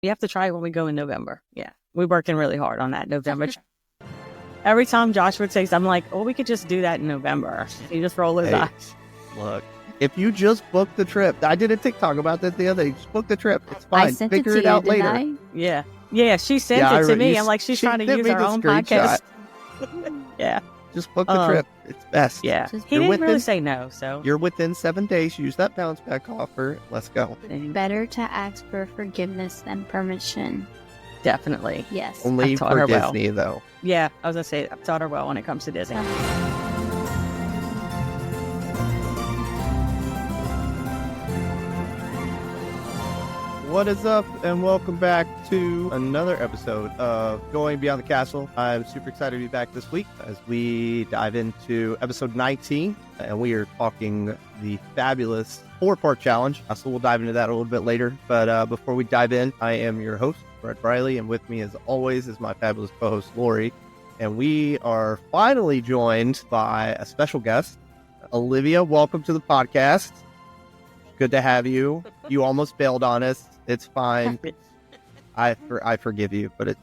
You have to try it when we go in November. Yeah. We're working really hard on that November. Every time Josh would say something, I'm like, oh, we could just do that in November. He just roll his eyes. Look, if you just book the trip, I did a TikTok about that the other day. Just book the trip. It's fine. I sent Figure it it to out you, later. I? Yeah. Yeah, she sent it to me. I'm like, she's trying to use her own podcast. Yeah. Just book the trip. It's best. Yeah. He didn't really say no, so. You're within 7 days. Use that bounce back offer. Let's go. Better to ask for forgiveness than permission. Definitely. Yes. Only for Disney, though. Yeah, I was going to say, I've taught her well when it comes to Disney. What is up, and welcome back to another episode of Going Beyond the Castle. I'm super excited to be back this week as we dive into episode 19, and we are talking the fabulous 4-part challenge. So we'll dive into that a little bit later, but before we dive in, I am your host, Brett Briley, and with me as always is my fabulous co-host, Lori, and we are finally joined by a special guest, Olivia. Welcome to the podcast. Good to have you. You almost bailed on us. It's fine. I forgive you, but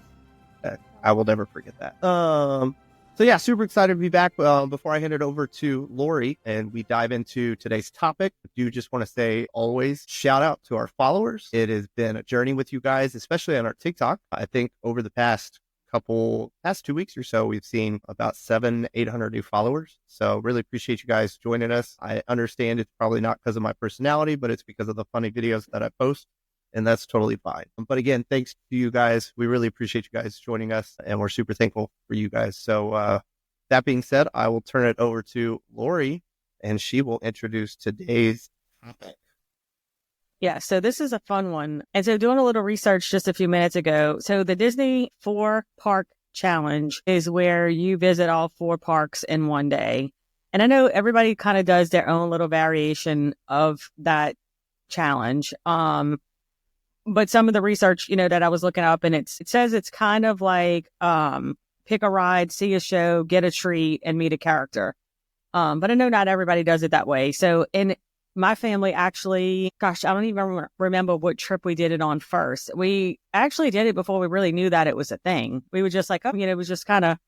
I will never forget that. So yeah, super excited to be back. Before I hand it over to Lori and we dive into today's topic, I do just want to say always shout out to our followers. It has been a journey with you guys, especially on our TikTok. I think over the past 2 weeks or so, we've seen about 700-800 new followers. So really appreciate you guys joining us. I understand it's probably not because of my personality, but it's because of the funny videos that I post. And that's totally fine. But again, thanks to you guys. We really appreciate you guys joining us, and we're super thankful for you guys. So that being said, I will turn it over to Lori, and she will introduce today's topic. Yeah, so this is a fun one. And so doing a little research just a few minutes ago. So the Disney 4-Park Challenge is where you visit all 4 parks in one day. And I know everybody kind of does their own little variation of that challenge. But some of the research, that I was looking up, and it says it's kind of like pick a ride, see a show, get a treat, and meet a character. But I know not everybody does it that way. So in my family, actually, gosh, I don't even remember what trip we did it on first. We actually did it before we really knew that it was a thing. We were just like, it was just kind of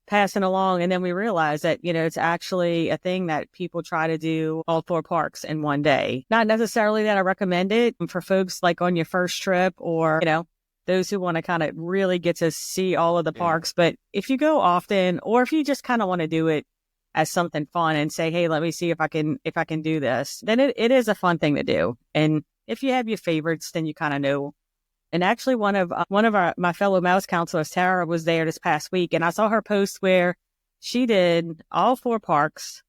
passing along. And then we realized that, it's actually a thing that people try to do all 4 parks in one day. Not necessarily that I recommend it for folks like on your first trip or, those who want to kind of really get to see all of the parks. But if you go often, or if you just kind of want to do it as something fun and say, hey, let me see if I can do this, then it is a fun thing to do. And if you have your favorites, then you kind of know. And actually, one of my fellow mouse counselors, Tara, was there this past week, and I saw her post where she did all 4 parks,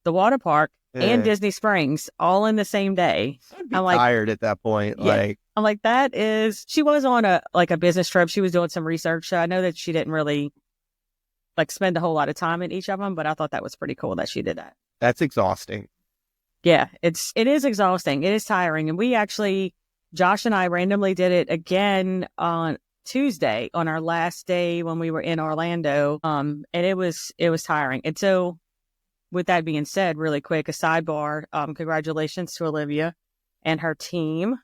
the water park, and Disney Springs, all in the same day. I'm tired at that point. Yeah. I'm like, that is. She was on a business trip. She was doing some research, so I know that she didn't really spend a whole lot of time in each of them, but I thought that was pretty cool that she did that. That's exhausting. Yeah, it is exhausting. It is tiring, and we actually. Josh and I randomly did it again on Tuesday on our last day when we were in Orlando. And it was tiring. And so with that being said, really quick, a sidebar, congratulations to Olivia and her team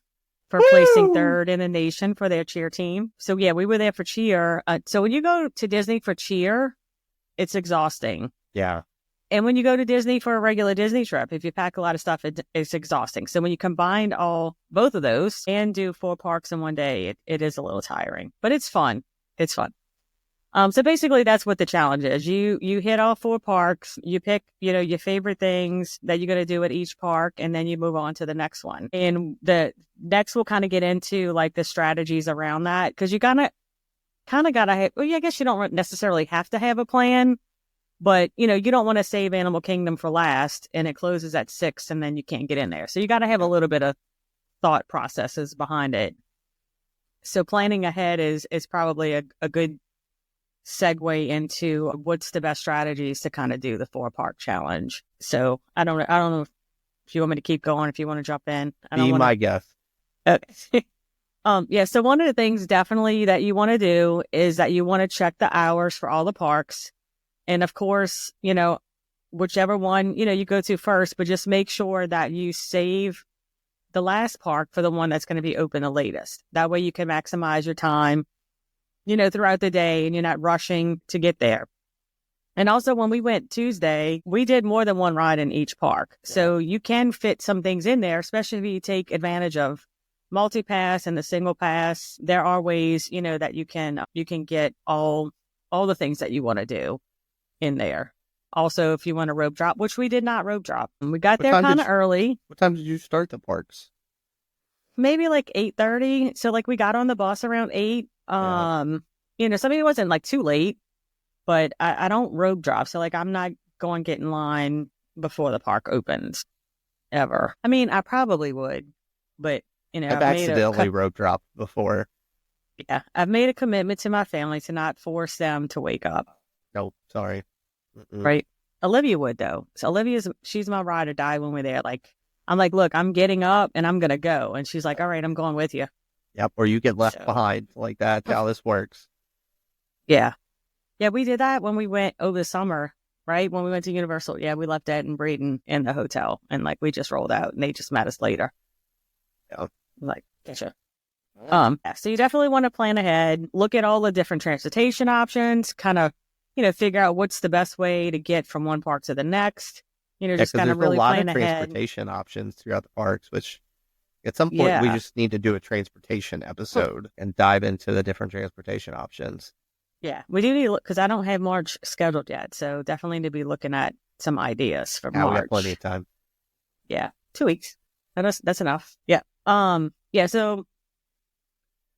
for placing 3rd in the nation for their cheer team. So yeah, we were there for cheer. So when you go to Disney for cheer, it's exhausting. Yeah. And when you go to Disney for a regular Disney trip, if you pack a lot of stuff, it's exhausting. So when you combine both of those and do 4 parks in one day, it is a little tiring, but it's fun. It's fun. So basically that's what the challenge is. You hit all 4 parks, you pick, your favorite things that you're going to do at each park, and then you move on to the next one. And the next we'll kind of get into the strategies around that, because you kind of got to have, I guess you don't necessarily have to have a plan. But, you don't want to save Animal Kingdom for last and it closes at 6 and then you can't get in there. So you got to have a little bit of thought processes behind it. So planning ahead is probably a good segue into what's the best strategies to kind of do the 4-park challenge. So I don't know if you want me to keep going, if you want to jump in. My guess. Okay. Yeah. So one of the things definitely that you want to do is that you want to check the hours for all the parks. And of course, whichever one, you go to first, but just make sure that you save the last park for the one that's going to be open the latest. That way you can maximize your time, throughout the day, and you're not rushing to get there. And also when we went Tuesday, we did more than one ride in each park. Yeah. So you can fit some things in there, especially if you take advantage of multi-pass and the single pass. There are ways, that you can get all the things that you want to do in there. Also, if you want to rope drop, which we did not rope drop. We got there kind of early. What time did you start the parks? Maybe like 8:30. So like we got on the bus around 8. Something wasn't like too late, but I don't rope drop. So like I'm not going to get in line before the park opens ever. I mean, I probably would, but I've accidentally rope dropped before. Yeah. I've made a commitment to my family to not force them to wake up. No, sorry. Right. Olivia would though. So she's my ride or die when we're there. Like, I'm like, look, I'm getting up and I'm going to go. And she's like, all right, I'm going with you. Yep. Or you get left behind. Like that's how this works. Yeah. Yeah. We did that when we went over the summer, right? When we went to Universal. Yeah. We left Ed and Braden in the hotel and like, we just rolled out and they just met us later. Yeah. Like, gotcha. So you definitely want to plan ahead, look at all the different transportation options, kind of, figure out what's the best way to get from one park to the next. Just kind of really plan ahead. There's a lot of transportation options throughout the parks, which at some point we just need to do a transportation episode and dive into the different transportation options. Yeah, we do need to look because I don't have March scheduled yet, so definitely need to be looking at some ideas for March. We got plenty of time. Yeah, 2 weeks. That's enough. Yeah. So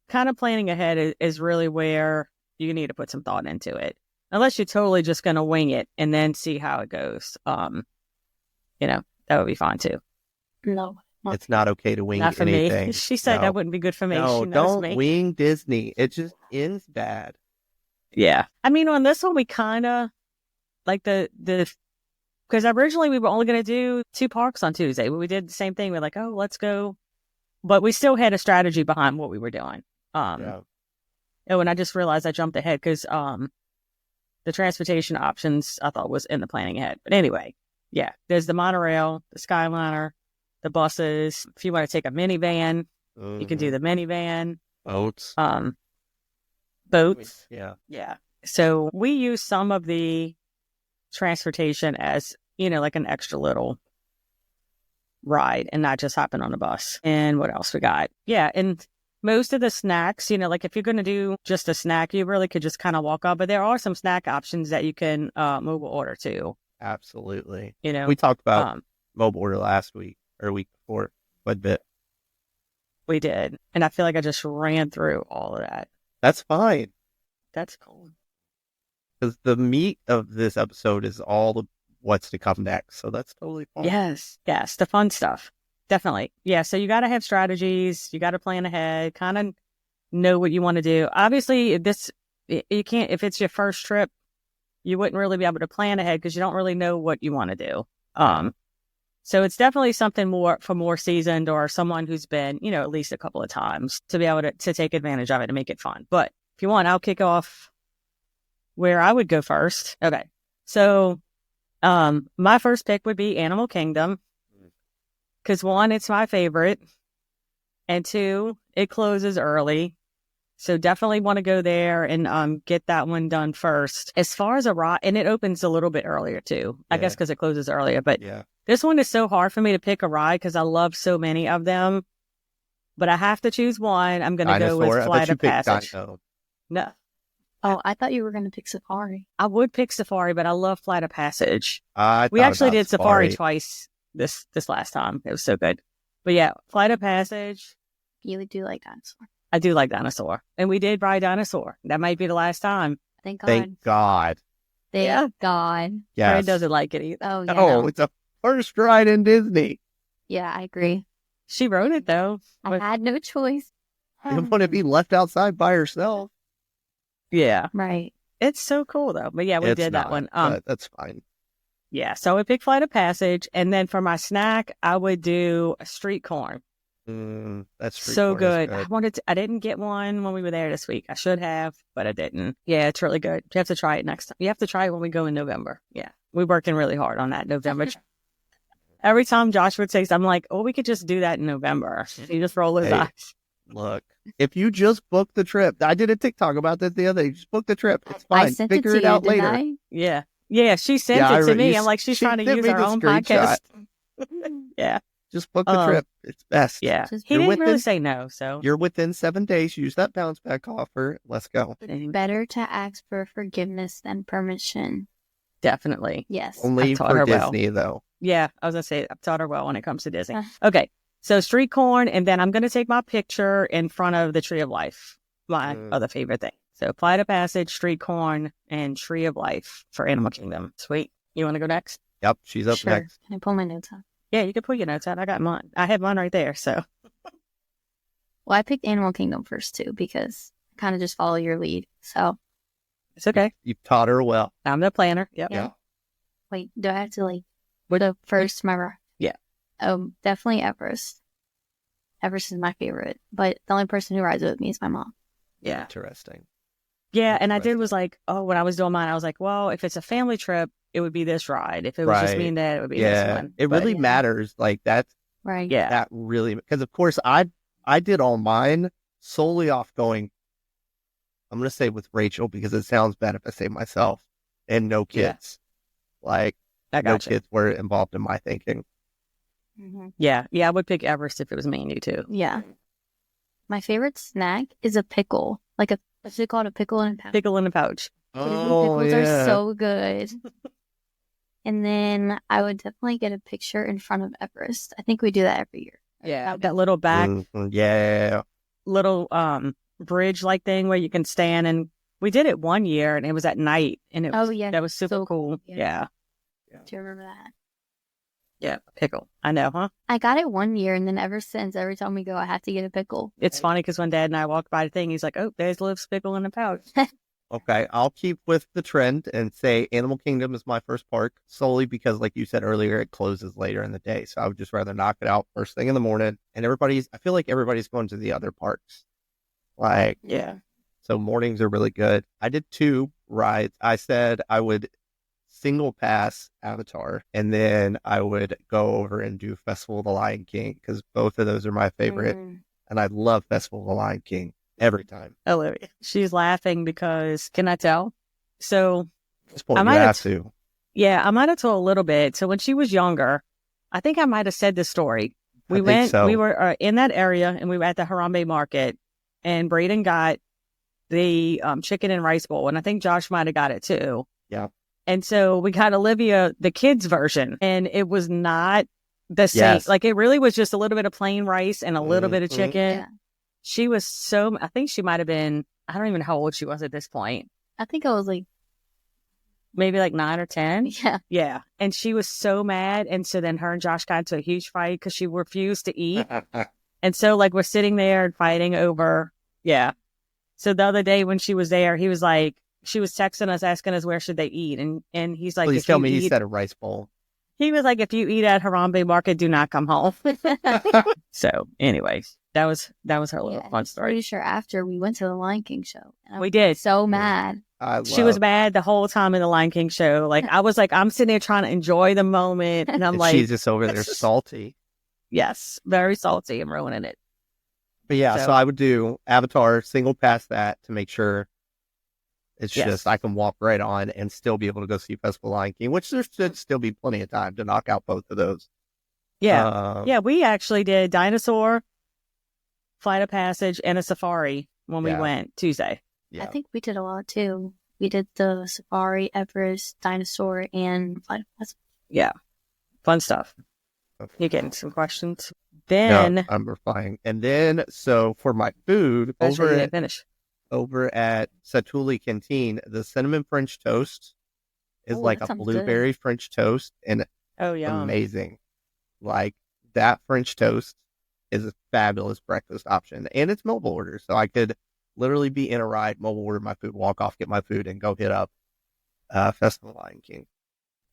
kind of planning ahead is really where you need to put some thought into it. Unless you're totally just going to wing it and then see how it goes. That would be fine too. No. It's not okay to wing not for anything. Me. She said that wouldn't be good for me. No, she don't me. Wing Disney. It just ends bad. Yeah. I mean, on this one, we kind of like because originally we were only going to do 2 parks on Tuesday, but we did the same thing. We're like, oh, let's go. But we still had a strategy behind what we were doing. And I just realized I jumped ahead because the transportation options I thought was in the planning ahead. But anyway, yeah, there's the monorail, the Skyliner, the buses. If you want to take a minivan, you can do the minivan. Boats. Boats. Yeah. Yeah. So we use some of the transportation as, like an extra little ride and not just hopping on a bus. And what else we got? Yeah. And most of the snacks, like if you're going to do just a snack, you really could just kind of walk up. But there are some snack options that you can mobile order too. Absolutely. We talked about mobile order last week or week before quite a bit. We did. And I feel like I just ran through all of that. That's fine. That's cool. Because the meat of this episode is all the what's to come next. So that's totally fine. Yes. The fun stuff. Definitely. Yeah. So you got to have strategies. You got to plan ahead, kind of know what you want to do. Obviously, you can't, if it's your first trip, you wouldn't really be able to plan ahead because you don't really know what you want to do. So it's definitely something more seasoned or someone who's been, at least a couple of times to be able to take advantage of it and make it fun. But if you want, I'll kick off where I would go first. Okay. So, my first pick would be Animal Kingdom. Because 1, it's my favorite. And 2, it closes early. So definitely want to go there and get that one done first. As far as a ride, and it opens a little bit earlier too. I guess because it closes earlier. But this one is so hard for me to pick a ride because I love so many of them. But I have to choose one. I'm going to go with Flight of Passage. No. Oh, I thought you were going to pick Safari. I would pick Safari, but I love Flight of Passage. We actually did Safari twice this last time. It was so good. But yeah, Flight of Passage. You do like Dinosaur. I do like Dinosaur. And we did ride Dinosaur. That might be the last time. Thank God. Thank God. Thank God. Yes. Fred doesn't like it either. Oh, yeah. Oh, it's a first ride in Disney. Yeah, I agree. She wrote it, though. I had no choice. You don't want to be left outside by herself. Yeah. Right. It's so cool, though. But yeah, we did that one. That's fine. Yeah, so I would pick Flight of Passage. And then for my snack, I would do a street corn. That's so good. I didn't get one when we were there this week. I should have, but I didn't. Yeah, it's really good. You have to try it next time. You have to try it when we go in November. Yeah, we're working really hard on that November Every time Josh would say something, I'm like, oh, we could just do that in November. He just roll his Hey. eyes. Look, if you just book the trip, I did a TikTok about this the other day. Just book the trip. It's fine. I sent Figure it it to you, out didn't later. I? Yeah. Yeah, she sent Yeah, it to me. you I'm like, she's she trying to sent use me our the own screenshot. podcast. Yeah. Just book the trip. It's best. Yeah. Just- He You're didn't really within- say no, so. You're within 7 days. Use that bounce back offer. Let's go. Better to ask for forgiveness than permission. Definitely. Yes. Only I've taught for her well. Disney, though. Yeah, I was going to say, I've taught her well when it comes to Disney. Uh. Okay. So street corn, and then I'm going to take my picture in front of the Tree of Life, my other favorite thing. So Flight of Passage, street corn, and Tree of Life for Animal Kingdom. Sweet. You want to go next? Yep, she's up Sure. next. Can I pull my notes out? Yeah, you can put your notes out. I got mine. I have mine right there. So Well, I picked Animal Kingdom first too because I kind of just follow your lead. So it's okay. You've taught her well. I'm the planner. Yep. Yeah. wait, do I have to like the first remember? Yeah. Definitely Everest. Everest is my favorite, but the only person who rides with me is my mom. Yeah. Interesting. Yeah. And I did Interesting. was like, oh, when I was doing mine, I was like, well, if it's a family trip, it would be this ride. If it was just me Right. and Dad, it would be this Yeah, one. it But, really matters. Like that's Right. yeah. that really because of course I did all mine solely off going. I'm gonna say with Rachel because it sounds bad if I say myself and no Yeah. kids. Like I no got you. kids were involved in my thinking. Mm-hmm. Yeah. Yeah. I would pick Everest if it was me and you too. Yeah. My favorite snack is a pickle. Like what's it called? A pickle in a pouch. Pickle in a pouch. Pickles are so good. And then I would definitely get a picture in front of Everest. I think we do that every year. Yeah. That little back, Yeah. little bridge like thing where you can stand, and we did it one year and it was at night, and it was, Oh, yeah. that was super So cool. yeah. Yeah. Do you remember that? Yeah. Pickle. I know, huh? I got it one year, and then ever since, every time we go, I have to get a pickle. It's funny because when Dad and I walked by the thing, he's like, oh, there's Liv's pickle in a pouch. Okay, I'll keep with the trend and say Animal Kingdom is my first park solely because, like you said earlier, it closes later in the day. So I would just rather knock it out first thing in the morning. And I feel like everybody's going to the other parks. Like, Yeah. so mornings are really good. I did 2 rides. I said I would single pass Avatar and then I would go over and do Festival of the Lion King because both of those are my favorite. Mm. And I love Festival of the Lion King every time. Olivia. She's laughing because, can I tell? So, At this point, I you might have have to. yeah, I might have told a little bit. So when she was younger, I think I might have said this story. We I think went, so. we were in that area and we were at the Harambe market, and Braden got the chicken and rice bowl. And I think Josh might have got it too. Yeah. And so we got Olivia the kids version, and it was not the same. Yes. Like it really was just a little bit of plain rice and a little bit of Mhm. chicken. Yeah. She was so, I think she might have been, I don't even know how old she was at this point. I think I was like, Maybe like 9 or 10. yeah. Yeah. And she was so mad. And so then her and Josh got into a huge fight because she refused to eat. And so like we're sitting there and fighting over. Yeah. So the other day when she was there, he was like, she was texting us, asking us where should they eat. And he's like, Please if tell you me he eat- said a rice bowl. he was like, if you eat at Harambe Market, do not come home. So anyways, that was her little Yeah, fun I'm story. pretty sure after we went to the Lion King show. And I We was did. so mad. She was mad the whole time in the Lion King show. Like I was like, I'm sitting there trying to enjoy the moment. And I'm And like, she's just over there salty. yes, very salty and ruining it. But yeah, so So- I would do Avatar, single past that to make sure it's Yes. just I can walk right on and still be able to go see Festival of Lion King, which there should still be plenty of time to knock out both of those. Yeah. Yeah, we actually did Dinosaur, Flight of Passage, and a Safari when we Yeah. went Tuesday. Yeah. I think we did a lot too. We did the Safari, Everest, Dinosaur, and Flight of Passage. Yeah. Fun stuff. Okay. You're getting some questions. No, Then, I'm replying. And then, so for my food, actually, you didn't finish. over at Satuli Canteen, the cinnamon French toast is Oh, like that a sounds blueberry French toast and Oh, yeah. amazing. Like that French toast is a fabulous breakfast option, and it's mobile order, so I could literally be in a ride, mobile order my food, walk off, get my food, and go hit up Festival of Lion King.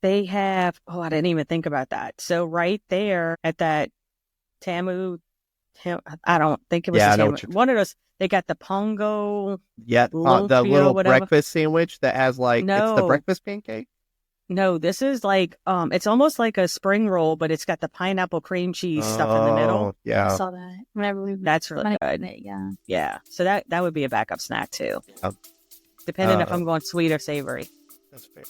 They have, oh, I didn't even think about that. So right there at that I don't think it was Yeah, I the know Tamu. what you're- One of those, they got the Pongo. Yeah, the Lumpia, little whatever. breakfast sandwich that has like it's the No. breakfast pancake. No, this is like it's almost like a spring roll, but it's got the pineapple cream cheese stuff in the middle. I Yeah. saw that. Whenever we That's really good. Yeah. Yeah. So that would be a backup snack too. Yep. Depending if I'm going sweet or savory. That's fair.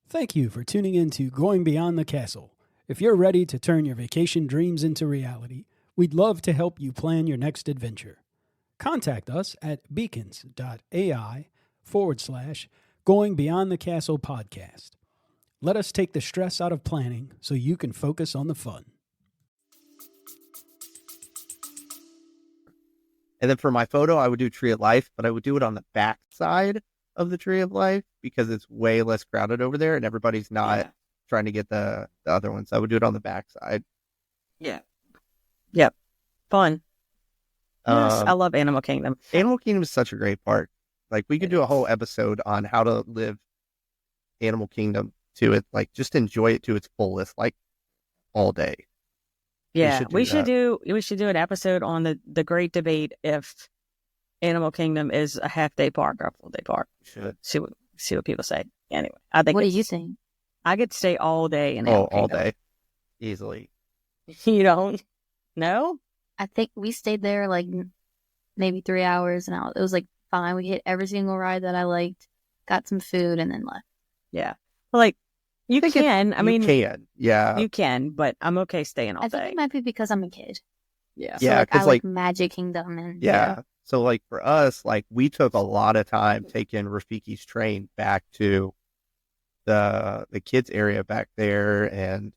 Thank you for tuning in to Going Beyond the Castle. If you're ready to turn your vacation dreams into reality, we'd love to help you plan your next adventure. Contact us at beacons.ai/Going Beyond the Castle podcast. Let us take the stress out of planning so you can focus on the fun. And then for my photo, I would do Tree of Life, but I would do it on the back side of the Tree of Life because it's way less crowded over there and everybody's not trying to get the other ones. I would do it on the back side. Yeah. Yep. Fun. Yes, I love Animal Kingdom. Animal Kingdom is such a great park. Like we could do a whole episode on how to live Animal Kingdom to it, like just enjoy it to its fullest, like all day. Yeah, we should do an episode on the great debate if Animal Kingdom is a half-day park or a full-day park. We should see what people say. Anyway, I think. What do you think? I could stay all day in Animal all Kingdom. day, easily. You don't? No? I think we stayed there like maybe 3 hours, and it was like fine. We hit every single ride that I liked, got some food, and then left. Yeah. Well, like you can. I mean, yeah, you can, but I'm okay staying all I day. think it might be because I'm a kid. Yeah. So, yeah, because because like Magic Kingdom and yeah. So like for us, like we took a lot of time taking Rafiki's train back to the kids area back there and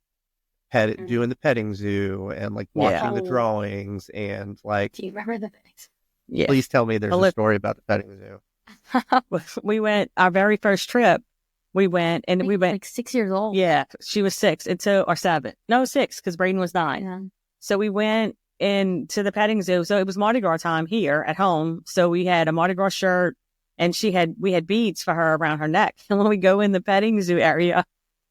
doing the petting zoo and like watching the drawings and like. Do you remember the things? Yeah. Please tell me there's a story about the petting zoo. We went our very first trip. We went like 6 years old. Yeah, she was 6, and so or 7. No, 6 because Braden was 9. Yeah. So we went into the petting zoo. So it was Mardi Gras time here at home. So we had a Mardi Gras shirt, and we had beads for her around her neck. And when we go in the petting zoo area,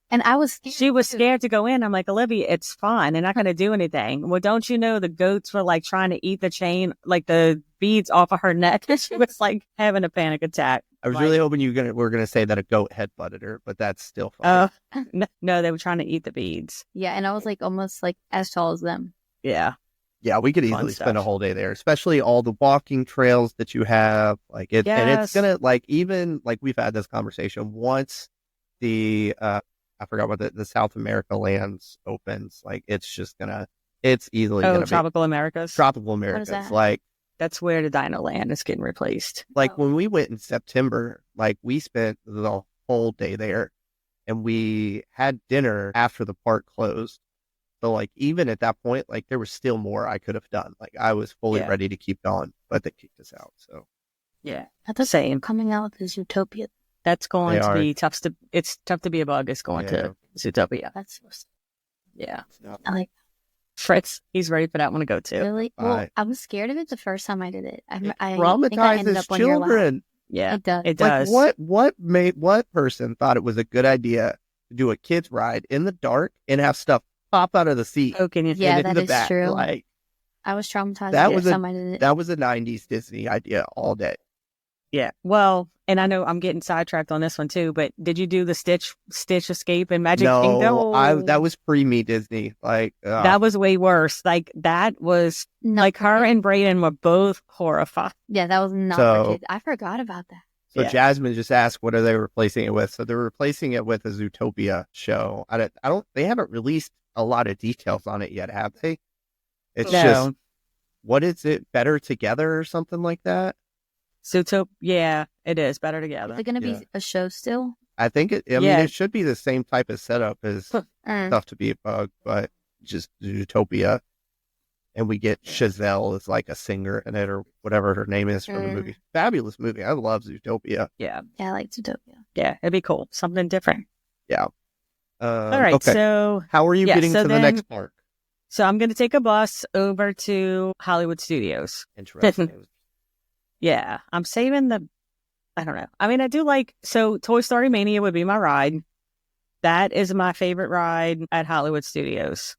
and I was scared. She was scared to go in. I'm like, Olivia, it's fine. They're not going to do anything. Well, don't you know the goats were like trying to eat the chain, like the beads off of her neck? And she was like having a panic attack. I was really hoping were gonna say that a goat headbutted her, but that's still fine. No, they were trying to eat the beads. Yeah, and I was like almost like as tall as them. Yeah. Yeah, we could easily spend a whole day there, especially all the walking trails that you have. Like it, and it's gonna like even like we've had this conversation once the I forgot what the South America lands opens. Like it's easily gonna Tropical Americas. Tropical Americas, like. That's where the Dino Land is getting replaced. Like when we went in September, like we spent the whole day there and we had dinner after the park closed. So like even at that point, like there was still more I could have done. Like I was fully ready to keep going, but they kicked us out. So yeah, that's the same. Coming out with Zootopia. That's going to be tough. It's tough to be a bug. It's going to Zootopia. That's yeah. I like. Fritz, he's ready for that one to go to. Really? Well, I was scared of it the first time I did it. I traumatizes children. Yeah, it does. It does. Like what person thought it was a good idea to do a kids ride in the dark and have stuff pop out of the seat? Okay, yeah, that is back? true. Like I was traumatized the first time I did it. That was a '90s Disney idea all day. Yeah. Well, and I know I'm getting sidetracked on this one too, but did you do the Stitch Escape in Magic Kingdom? No, that was pre-me Disney. Like that was way worse. Like that was like her and Brayden were both horrified. Yeah, that was not for kids. I forgot about that. So Jasmine just asked, what are they replacing it with? So they're replacing it with a Zootopia show. They haven't released a lot of details on it yet, have they? It's just, what is it? Better Together or something like that? Yeah, it is Better Together. Is it going to be a show still? I think it. I mean, it should be the same type of setup as Stuff to Be a Bug, but just Zootopia, and we get Chazelle as like a singer in it or whatever her name is from the movie. Fabulous movie. I love Zootopia. Yeah, I like Zootopia. Yeah, it'd be cool. Something different. Yeah. All right. Okay. So how are you getting to the next park? So I'm going to take a bus over to Hollywood Studios. Interesting. Yeah, I'm saving I don't know. I mean, I do Toy Story Mania would be my ride. That is my favorite ride at Hollywood Studios.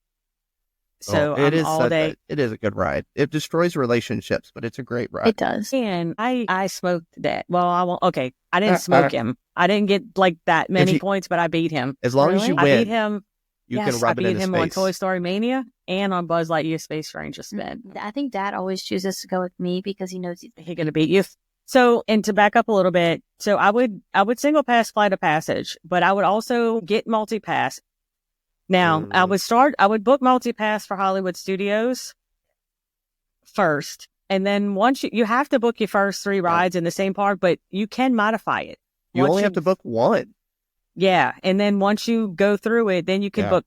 So it I'm is all day. it is a good ride. It destroys relationships, but it's a great ride. It does. And I smoked that. Well, I won't. Okay, I didn't smoke him. I didn't get like that many points, but I beat him. As long as you I win, beat him. you Yes, can rub I it in beat his him face. on Toy Story Mania and on Buzz Lightyear Space Ranger Spin. I think Dad always chooses to go with me because he knows He's gonna beat you. So, and to back up a little bit, so I would single pass Flight of Passage, but I would also get multi-pass. Now, I would book multi-pass for Hollywood Studios first. And then once you have to book your first 3 rides in the same park, but you can modify it. You only have to book one. Yeah. And then once you go through it, then you can book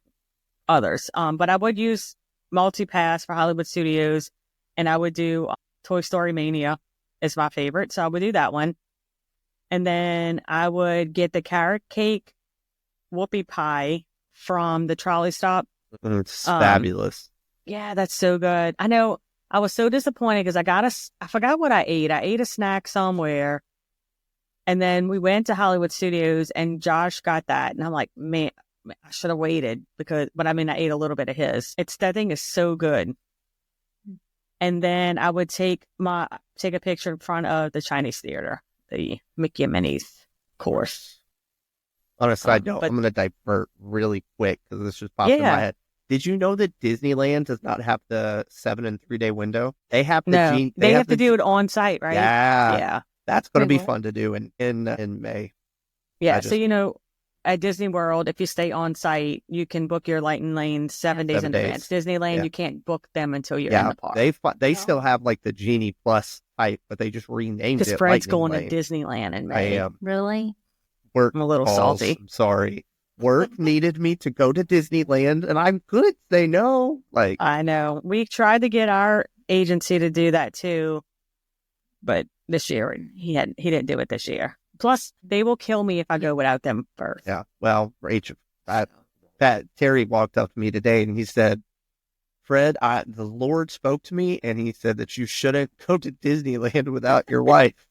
others. But I would use multi-pass for Hollywood Studios, and I would do Toy Story Mania is my favorite. So I would do that one. And then I would get the carrot cake whoopie pie from the trolley stop. It's fabulous. Yeah, that's so good. I know I was so disappointed because I forgot what I ate. I ate a snack somewhere. And then we went to Hollywood Studios and Josh got that. And I'm like, man, I should have waited but I ate a little bit of his. That thing is so good. And then I would take a picture in front of the Chinese theater, the Mickey and Minnie's course. On a side note, I'm going to divert really quick because this just popped in my head. Did you know that Disneyland does not have the 7 and 3 day window? They have the they have to do it on site, right? Yeah. That's going to be fun to do in May. Yeah. So, at Disney World, if you stay on site, you can book your Lightning Lane 7 days in advance. Disneyland, you can't book them until you're in the park. They still have like the Genie Plus type, but they just renamed it. Because Fred's going Lane. to Disneyland in May. I am. Really? Work I'm a little salty. I'm sorry. Work needed me to go to Disneyland, and I'm good. They know. I know. We tried to get our agency to do that too, but this year he didn't do it this year. Plus, they will kill me if I go without them first. Yeah. Well, Rachel, Terry walked up to me today and he said, Fred, the Lord spoke to me and he said that you shouldn't go to Disneyland without your wife.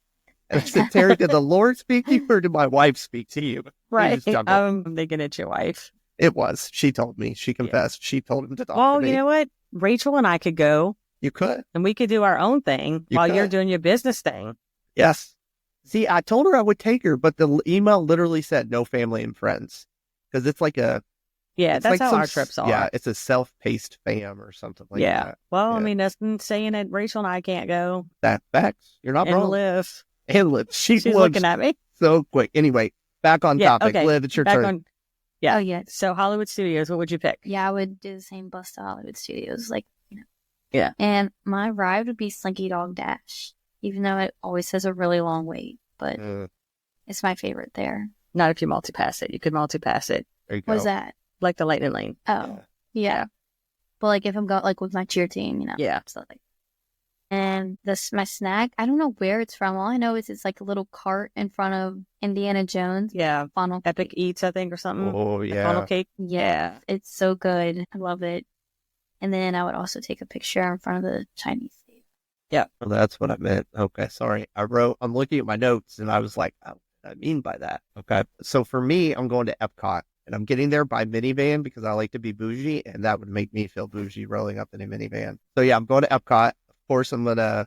And I said, Terry, did the Lord speak to you or did my wife speak to you? Right. I'm thinking it's your wife. It was. She told me. She confessed. She told him to talk to me. Well, you know what? Rachel and I could go. You could. And we could do our own thing while you're doing your business thing. Yes. See, I told her I would take her, but the email literally said no family and friends. Because it's like a... Yeah, that's how our trips are. Yeah, it's a self-paced fam or something like that. Well, that's saying that Rachel and I can't go. That facts. You're not wrong. And Liv. She's looking at me. So quick. Anyway, back on topic. Okay. Liv, it's your turn. Oh, yeah. So Hollywood Studios, what would you pick? Yeah, I would do the same bus to Hollywood Studios. Yeah. And my ride would be Slinky Dog Dash, even though it always has a really long wait. But it's my favorite there. Not if you multi-pass it. You could multi-pass it. There you go. What's that? Like the Lightning Lane. Oh, yeah. But if I'm going with my cheer team, Yeah. So and my snack, I don't know where it's from. All I know is it's like a little cart in front of Indiana Jones. Yeah. Funnel Epic cake. Eats, I think, or something. Oh, yeah. Funnel cake. Yeah. It's so good. I love it. And then I would also take a picture in front of the Chinese theater. Yeah. Well, that's what I meant. Okay. Sorry. I'm looking at my notes and I was like, oh, what do I mean by that? Okay. So for me, I'm going to EPCOT and I'm getting there by minivan because I like to be bougie and that would make me feel bougie rolling up in a minivan. So yeah, I'm going to EPCOT. Of course, I'm going to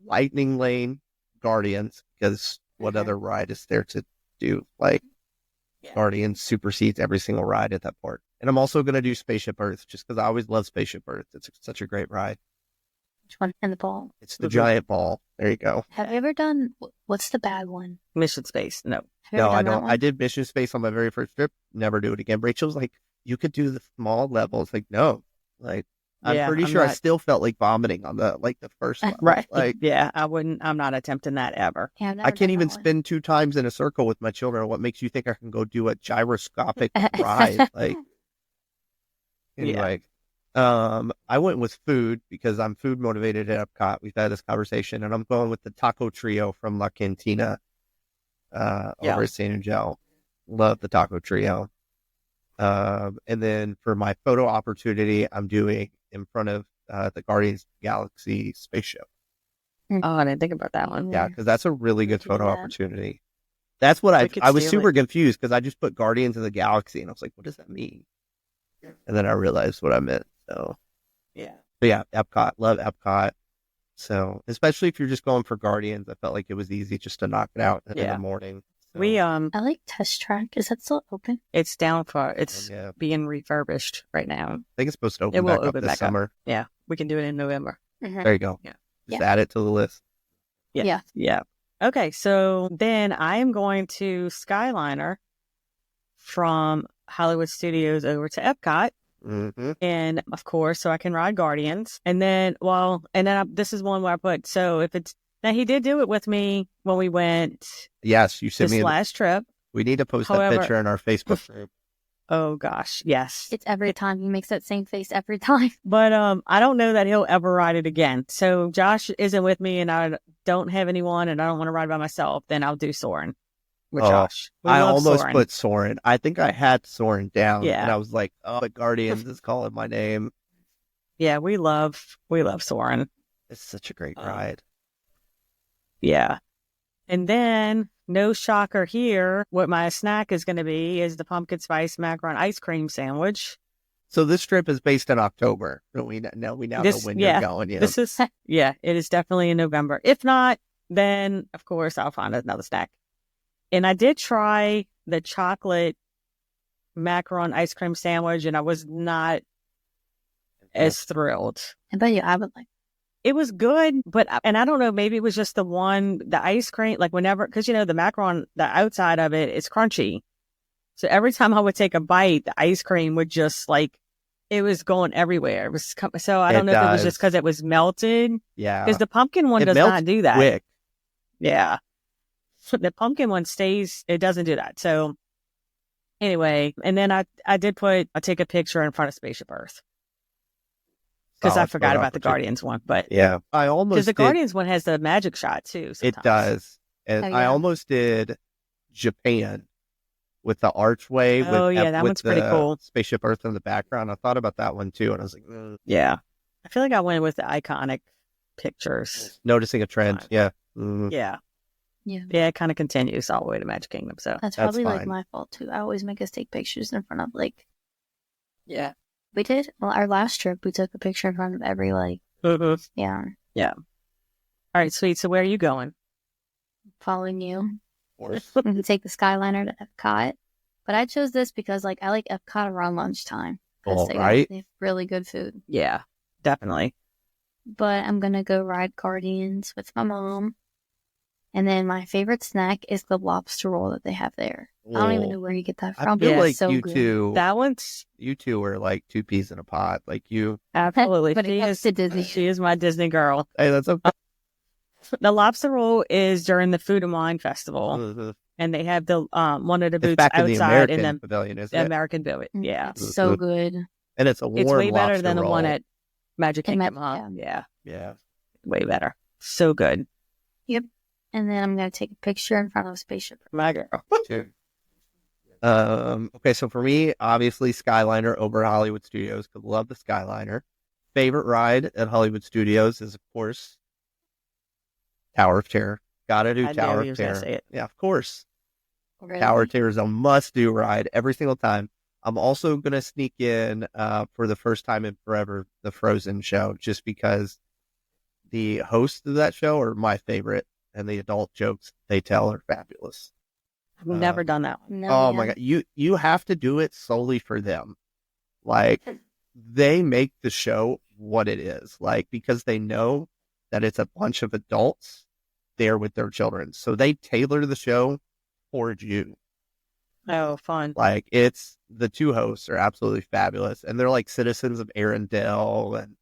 Lightning Lane Guardians because what other ride is there to do? Guardians supersedes every single ride at that park. And I'm also going to do Spaceship Earth just because I always love Spaceship Earth. It's such a great ride. Which one? And the ball? It's the giant ball. There you go. Have you ever done, what's the bad one? Mission Space. No. No, I don't. I did Mission Space on my very first trip. Never do it again. Rachel's like, you could do the small levels. No. I'm pretty sure I still felt like vomiting on the first level. Right. I'm not attempting that ever. Yeah, I can't even spin 2 times in a circle with my children. What makes you think I can go do a gyroscopic ride? Anyway, I went with food because I'm food motivated at Epcot. We've had this conversation and I'm going with the taco trio from La Cantina over at San Angel. Love the taco trio. And then for my photo opportunity, I'm doing in front of the Guardians of the Galaxy spaceship. Oh, I didn't think about that one. Yeah, because that's a really good photo opportunity. That's what I was super confused because I just put Guardians of the Galaxy and I was like, what does that mean? And then I realized what I meant. So Yeah. But yeah, Epcot, love Epcot. So especially if you're just going for Guardians, I felt like it was easy just to knock it out in Yeah. the morning. So, We I like Test Track. Is that still open? it's down for it's yeah. being refurbished right now. I think it's supposed to It open will back up open this back up. summer. Yeah, we can do it in November. There you go. Yeah. Just Yeah. add it to the list. Yeah. Yeah. Okay, so then I am going to Skyliner from Hollywood Studios over to Epcot. Mm-hmm. And of course, so I can ride Guardians. And then, this is one where I put, so if it's, now he did do it with me when we went Yes, you sent this me. last trip. We need to post However- that picture in our Facebook group. Oh gosh, yes. It's every time. He makes that same face every time. But I don't know that he'll ever ride it again. So Josh isn't with me and I don't have anyone and I don't want to ride by myself, then I'll do Soarin' with Oh, Josh. We I love almost Soarin'. put Soarin'. I think I had Soarin' down. Yeah. And I was like, oh, the Guardians is calling my name. Yeah, we love Soarin'. It's such a great Oh. ride. Yeah. And then, no shocker here, what my snack is going to be is the pumpkin spice macaron ice cream sandwich. So this trip is based in October. We now know when you're going. Yeah. This is, it is definitely in November. If not, then of course I'll find another snack. And I did try the chocolate macaron ice cream sandwich and I was not as thrilled. I bet you I would like. It was good, but, and I don't know, maybe it was just the ice cream, like whenever, cause the macaron, the outside of it is crunchy. So every time I would take a bite, the ice cream would just it was going everywhere. It was, so I don't know if it was just cause it was melted. Yeah. Cause the pumpkin one does melts not do that. quick. Yeah. So the pumpkin one it doesn't do that. So anyway, and then I take a picture in front of Spaceship Earth. Because I Solid forgot photo about the opportunity. Guardians one, but Yeah. I almost because the did- Guardians one has the magic shot too. It sometimes. does. And Oh, I yeah. almost did Japan with the archway. Oh, with, yeah, that with one's pretty the cool. Spaceship Earth in the background. I thought about that one too. And I was like, Yeah. I feel like I went with the iconic pictures. noticing a trend. Fine. Yeah. Mhm. Yeah. Yeah. Yeah, it kind of continues all the way to Magic Kingdom. So That's That's probably like fine. my fault too. I always make us take pictures in front of yeah. we did. Well, our last trip, we took a picture in front of every Mm-hmm. yeah, All right, sweet. So where are you going? following you. Of course. We can take the Skyliner to Epcot. But I chose this because I like Epcot around lunchtime. 'Cause All they right. have really good food. Yeah, definitely. But I'm gonna go ride Guardians with my mom. And then my favorite snack is the lobster roll that they have there. I don't even know where you get that I from. feel but like it's so you good. two, That one's you two are like two peas in a pod. Like you, absolutely. But it comes to Disney. She is my Disney girl. hey, that's okay. The lobster roll is during the Food and Wine Festival, Mhm. and they have the one of the It's booths back in the outside American in pavilion, isn't the it? American Booth. Mm, Yeah, It's so Mhm. good. And it's a warm it's way better lobster than the roll. one at Magic In Kingdom. Mag- Huh? Yeah, Yeah. way better. So good, And then I'm gonna take a picture in front of a spaceship. my girl. Too. Okay, so for me, obviously Skyliner over Hollywood Studios. Could love the Skyliner. Favorite ride at Hollywood Studios is, of course, Tower of Terror. Gotta do I knew Tower he of was gonna Terror. say it. Yeah, of course. Really? Tower of Terror is a must-do ride every single time. I'm also gonna sneak in for the first time in forever the Frozen show, just because the hosts of that show are my favorite, and the adult jokes they tell are fabulous. I've never done that one. No, Oh yeah. my god, you have to do it solely for them. Like they make the show what it is, like because they know that it's a bunch of adults there with their children, so they tailor the show for you. Oh, fun. Like it's the two hosts are absolutely fabulous, and they're like citizens of Arendelle, and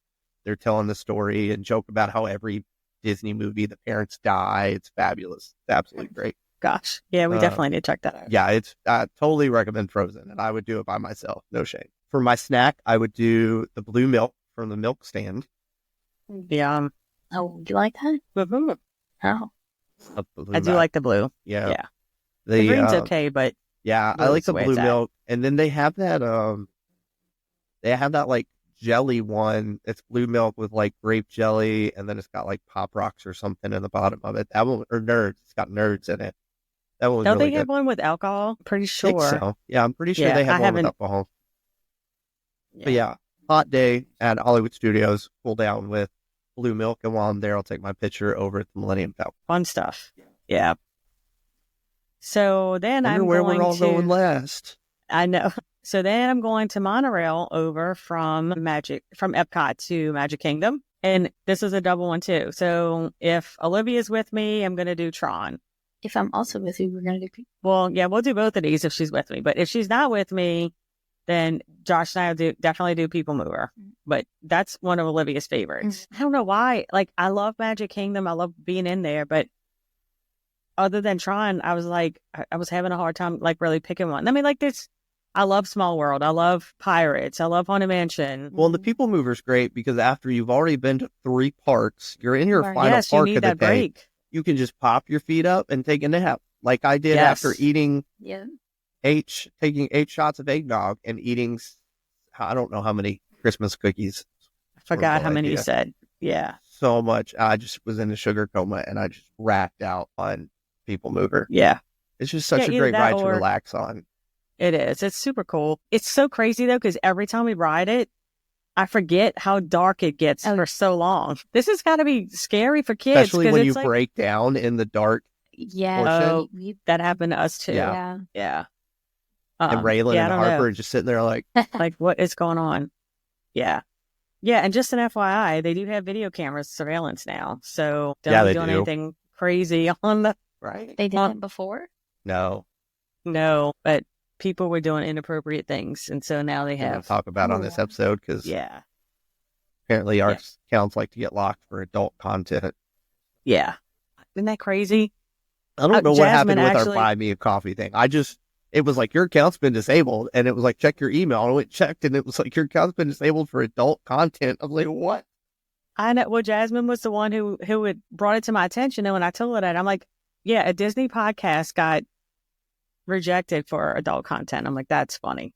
they're telling the story and joke about how every Disney movie the parents die. It's fabulous. It's absolutely great. Gosh, yeah, we Uh, definitely need to check that out. Yeah, it's I totally recommend Frozen, and I would do it by myself, no shame. For my snack, I would do the blue milk from the milk stand. Yeah, Oh, do you like that? mhm. Oh, of blue I do milk. like the blue. yeah. yeah. The green's okay, but Yeah, I Blue's like the the way blue it's at. milk, and then they have that like jelly one. It's blue milk with like grape jelly, and then it's got like Pop Rocks or something in the bottom of it. That one, or Nerds, it's got Nerds in it. That one was don't really they have good. one with alcohol? Pretty I think sure. so. Yeah, I'm pretty sure Yeah, they have I one with haven't- alcohol. But yeah, hot day at Hollywood Studios, cool down with blue milk. And while I'm there, I'll take my picture over at the Millennium Falcon. Fun stuff. Yeah. So then Wonder I'm where going we're all to. going last. I know. So then I'm going to monorail over from Epcot to Magic Kingdom. And this is a double one too. So if Olivia's with me, I'm going to do Tron. If I'm also with you, we're going to do. Well, yeah, we'll do both of these if she's with me. But if she's not with me, then Josh and I will definitely do People Mover. But that's one of Olivia's favorites. I don't know why. Like, I love Magic Kingdom. I love being in there. But other than Tron, I was like, I was having a hard time, like, really picking one. I mean, like, this, I love Small World. I love Pirates. I love Haunted Mansion. Well, the People Mover's great because after you've already been to 3 parks, you're in your final Yes, you park need of the that day. break. You can just pop your feet up and take a nap, like I did Yes. after eating Yeah. taking 8 shots of eggnog and eating, I don't know how many Christmas cookies. I forgot Horrible how many you idea. said. Yeah. So much. I just was in a sugar coma and I just racked out on People Mover. Yeah. It's just such Yeah, a either great that ride to or- relax on. It is. It's super cool. It's so crazy though, because every time we ride it, I forget how dark it gets Oh. for so long. This has got to be scary for kids. Especially 'cause when it's you like, break down in the dark. Yeah. Portion. Oh, that happened to us too. Yeah. Yeah. Yeah. And Raylan yeah, I and don't Harper know. are just sitting there like, Like, what is going on? Yeah. Yeah. And just an FYI, they do have video cameras surveillance now. So don't Yeah, be they doing do. anything crazy on the. right? They did Well- that before. No. No, but people were doing inappropriate things. And so now they We're going have. to talk about on this Ooh. episode because Yeah. apparently our Yeah. accounts like to get locked for adult content. Yeah. Isn't that crazy? I don't know what happened Jasmine with actually- our buy me a coffee thing. It was like your account's been disabled, and it was like check your email. And I went checked, and it was like your account's been disabled for adult content. I was like, what? I know. Well, Jasmine was the one who had brought it to my attention. And when I told her that, I'm like, yeah, a Disney podcast got rejected for adult content. I'm like, that's funny.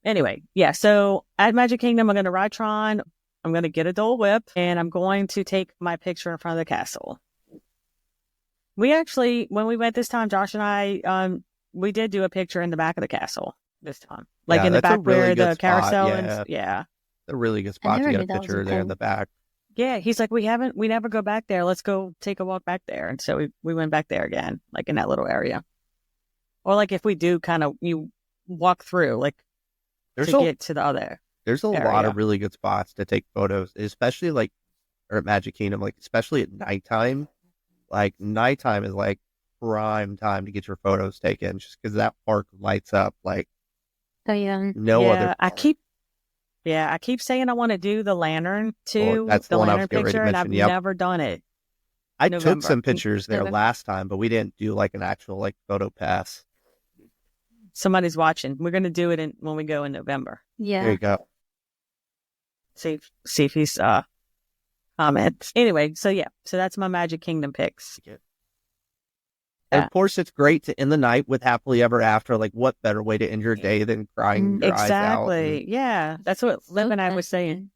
Anyway, yeah. So at Magic Kingdom, I'm going to ride Tron. I'm going to get a Dole Whip, and I'm going to take my picture in front of the castle. We actually, when we went this time, Josh and I, we did do a picture in the back of the castle this time, like Yeah, in the that's a back where really the good spot, carousel yeah. and yeah. A really good spot to never get a knew that was picture a there in thing. the back. Yeah, he's like, we never go back there. Let's go take a walk back there. And so we went back there again, like in that little area. Or like if we do kind of, you walk through, like There's to a get to the other. there's a lot area. of really good spots to take photos, especially like or at Magic Kingdom, like especially at nighttime. Like nighttime is like prime time to get your photos taken, just because that park lights up like Oh yeah. no yeah, other. I park. keep saying I want to do the lantern too. that's the one I was lantern getting ready to picture, and I've mention, yep. never done it. I took November. some pictures there November. last time, but we didn't do like an actual like photo pass. Somebody's watching. We're going to do it when we go in November. There Yeah. you go. See if he's comments. Anyway, so yeah, so that's my Magic Kingdom picks. And Yeah. of course, it's great to end the night with happily ever after. Like, what better way to end your day than crying your eyes out? Exactly. Yeah, that's what Liv and I was saying.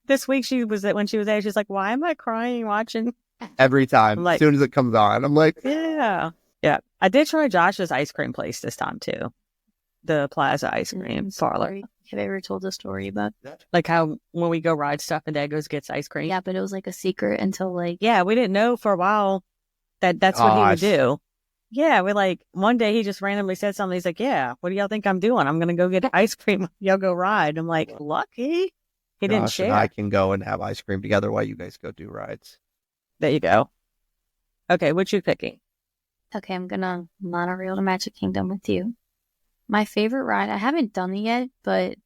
This week when she was there, she's like, "Why am I crying watching?" Every time, Like- as soon as it comes on, I'm like, Yeah. I did try Josh's ice cream place this time too, the Plaza ice cream parlor. Have I ever told the story about? Like how when we go ride stuff and Dad goes gets ice cream. Yeah, but it was like a secret until like Yeah, we didn't know for a while that's what he would Gosh. do. Yeah, we like one day he just randomly said something. He's like, "Yeah, what do y'all think I'm doing? I'm gonna go get ice cream. Y'all go ride." I'm like, "Lucky." He didn't Josh and share. I can go and have ice cream together while you guys go do rides. There you go. Okay, what you picking? Okay, I'm gonna monorail to Magic Kingdom with you. My favorite ride, I haven't done it yet, but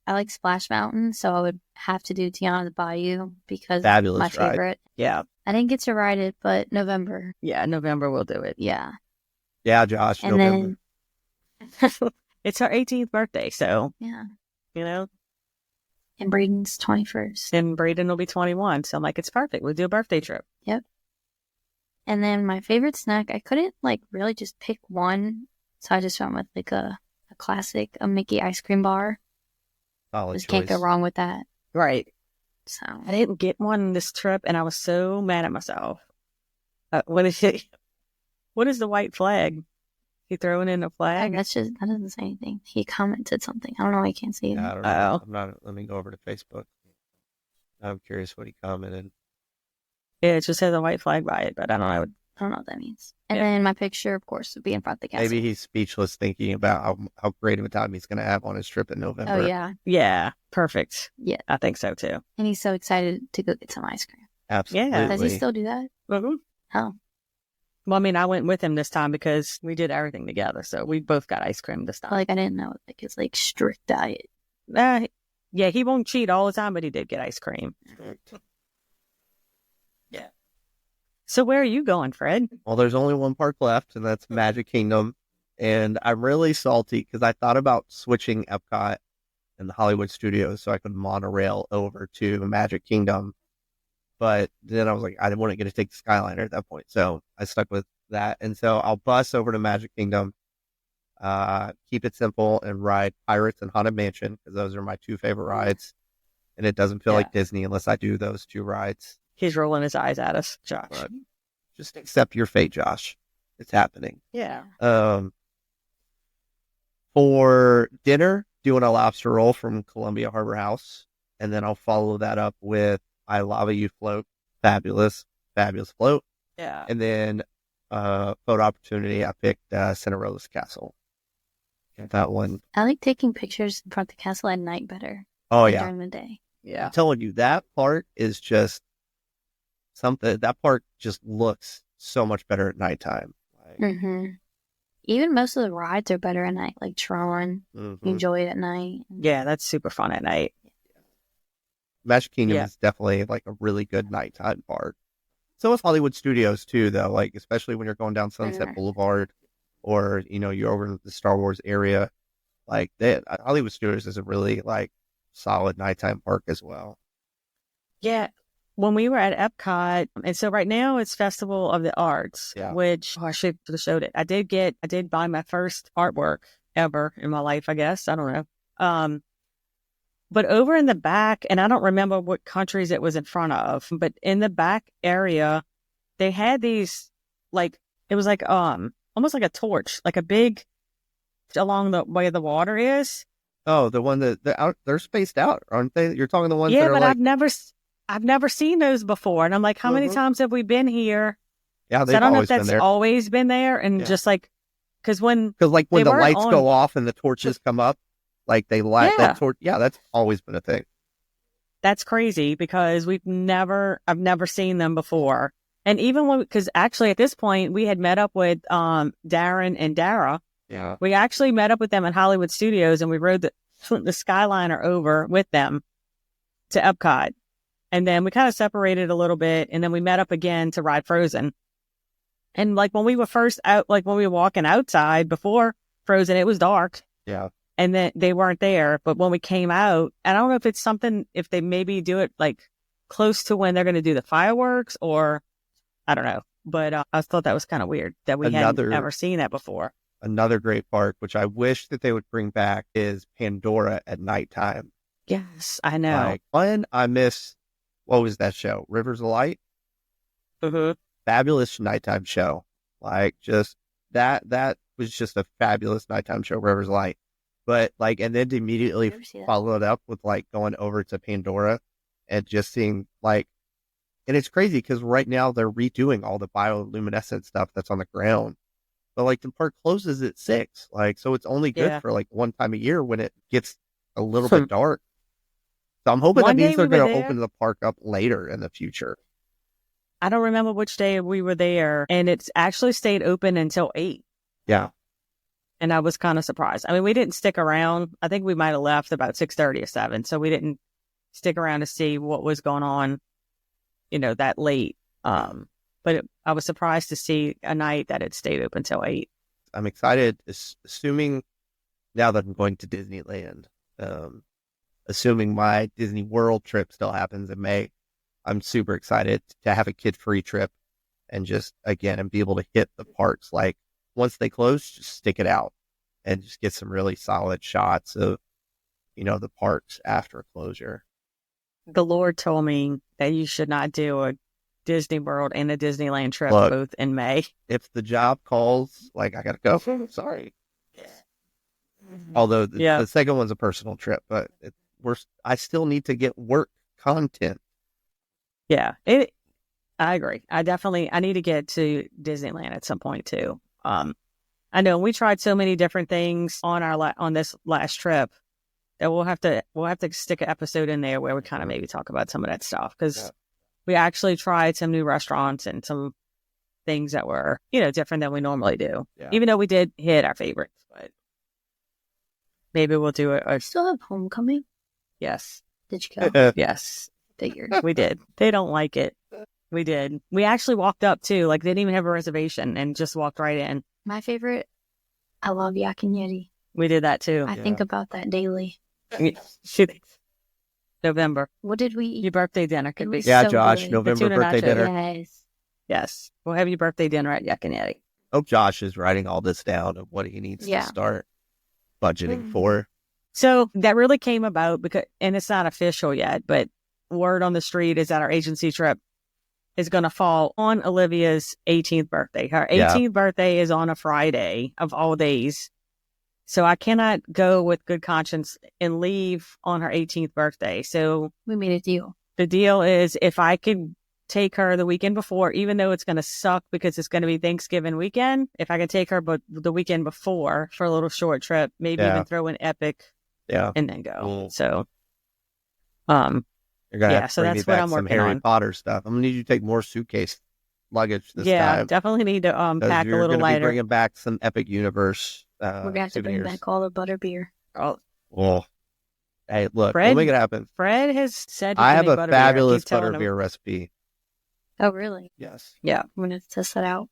I like Splash Mountain, so I would have to do Tiana the Bayou because Fabulous my ride. favorite. Yeah, I didn't get to ride it, but November, November we'll do it. yeah. Yeah, Josh. And November. It's her 18th birthday, so Yeah. you know, And Braden's 21st. and Braden will be 21. So I'm like, it's perfect. We'll do a birthday trip. And then my favorite snack, I couldn't like really just pick one, so I just went with like a classic, a Mickey ice cream bar. Solid Just choice. can't go wrong with that. Right. So I didn't get one this trip, and I was so mad at myself. What is it? What is the white flag? He throwing in a flag? That doesn't say anything. He commented something. I don't know why you can't see it. Yeah, I don't know. I'm not. Let me go over to Facebook. I'm curious what he commented. Yeah, it just has a white flag by it, but I don't know. I don't know what that means. And then my picture, of course, would be in front of the castle. Maybe he's speechless thinking about how great of a time he's going to have on his trip in November. Oh, yeah. Yeah, perfect. Yeah. I think so, too. And he's so excited to go get some ice cream. Absolutely. Yeah. Does he still do that? Mm-hmm. Oh. Well, I mean, I went with him this time because we did everything together. So we both got ice cream this time. Like, I didn't know his strict diet. Yeah, he won't cheat all the time, but he did get ice cream. Yeah. So where are you going, Fred? Well, there's only one park left, and that's Magic Kingdom. And I'm really salty because I thought about switching EPCOT and the Hollywood Studios so I could monorail over to Magic Kingdom. But then I was like, I didn't want to get to take the Skyliner at that point. So I stuck with that. And so I'll bus over to Magic Kingdom, keep it simple, and ride Pirates and Haunted Mansion because those are my two favorite rides. And it doesn't feel like Disney unless I do those two rides. He's rolling his eyes at us, Josh. But just accept your fate, Josh. It's happening. Yeah. For dinner, doing a lobster roll from Columbia Harbor House. And then I'll follow that up with I Lava You Float. Fabulous float. Yeah. And then photo opportunity, I picked Cinderella's Castle. That one. I like taking pictures in front of the castle at night better. Oh, than yeah. during the day. Yeah. I'm telling you, that part is just something. That part just looks so much better at nighttime. Mm-hmm. Even most of the rides are better at night, like Tron. You enjoy it at night. Yeah, that's super fun at night. Magic Kingdom is definitely like a really good nighttime park. So is Hollywood Studios too, though. Like especially when you're going down Sunset Boulevard, or you're over in the Star Wars area. Like Hollywood Studios is a really like solid nighttime park as well. Yeah. When we were at Epcot, and so right now it's Festival of the Arts, which I should have showed it. I did buy my first artwork ever in my life, I guess. I don't know. But over in the back, and I don't remember what countries it was in front of, but in the back area, they had these, like, it was like, almost like a torch, like a big, along the way the water is. Oh, the one they're spaced out, aren't they? You're talking the ones that are but like... I've never seen those before. And I'm like, how many times have we been here? Yeah, I don't know if that's always been there. And just like, because when the lights go off and the torches come up, like they light that torch. Yeah, that's always been a thing. That's crazy because I've never seen them before. And even because actually at this point we had met up with Darren and Dara. Yeah. We actually met up with them at Hollywood Studios and we rode the Skyliner over with them to Epcot. And then we kind of separated a little bit and then we met up again to ride Frozen. And like when we were first out, like when we were walking outside before Frozen, it was dark. Yeah. And then they weren't there. But when we came out, I don't know if it's something, if they maybe do it like close to when they're going to do the fireworks or I don't know. But I thought that was kind of weird that we hadn't ever seen that before. Another great park, which I wish that they would bring back, is Pandora at nighttime. Yes, I know. Like, one, I miss, what was that show? Rivers of Light? Mm-hmm. Fabulous nighttime show. Like, just that was just a fabulous nighttime show, Rivers of Light. But like, and then to immediately follow it up with like going over to Pandora and just seeing like, and it's crazy because right now they're redoing all the bioluminescent stuff that's on the ground. But like the park closes at 6, like, so it's only good for like one time a year when it gets a little bit dark. So I'm hoping that means they're going to open the park up later in the future. I don't remember which day we were there, and it's actually stayed open until 8. Yeah. And I was kind of surprised. I mean, we didn't stick around. I think we might have left about 6:30 or 7. So we didn't stick around to see what was going on, that late. But I was surprised to see a night that it stayed open till 8. I'm excited, assuming now that I'm going to Disneyland, assuming my Disney World trip still happens in May, I'm super excited to have a kid-free trip and just, again, and be able to hit the parks. Like, once they close, just stick it out and just get some really solid shots of, the parks after closure. The Lord told me that you should not do Disney World and a Disneyland trip Look. both in May. If the job calls, like I gotta go. Sorry. Although the second one's a personal trip, but I still need to get work content. Yeah, I agree. I need to get to Disneyland at some point too. I know we tried so many different things on this last trip that we'll have to stick an episode in there where we kind of maybe talk about some of that stuff, because we actually tried some new restaurants and some things that were, different than we normally do. Yeah. Even though we did hit our favorites, but maybe we'll do it. I still have Homecoming. Yes. Did you go? Yes. Figured. We did. They don't like it. We did. We actually walked up too. Like, they didn't even have a reservation and just walked right in. My favorite, I love Yak and Yeti. We did that too. I think about that daily. November. What did we eat? Your birthday dinner could be. Yeah, so Josh, good. November tuna birthday nachos. dinner. Yes. Yes. We'll have your birthday dinner at Yak and Yeti. Hope Josh is writing all this down of what he needs to start budgeting for. So that really came about and it's not official yet, but word on the street is that our agency trip is going to fall on Olivia's 18th birthday. Her 18th birthday is on a Friday of all days. So I cannot go with good conscience and leave on her 18th birthday. So We made a deal. the deal is, if I could take her the weekend before, even though it's going to suck because it's going to be Thanksgiving weekend, if I could take her but the weekend before for a little short trip, maybe even throw in Epic and then go. Cool. So, You're gonna have to so bring me that's what back I'm some working Harry on. Potter stuff. I'm gonna need you to take more suitcase luggage this yeah, time. definitely need to 'Cause pack a you're little gonna be lighter. bringing back some Epic Universe. We're going to have to bring souvenirs. back all the butterbeer. Oh, Well, hey, look, Fred- we'll make it happen. Fred has said I he have can a make butterbeer. fabulous Keep telling him. butterbeer recipe. Oh, really? Yes. Yeah. I'm going to test that out.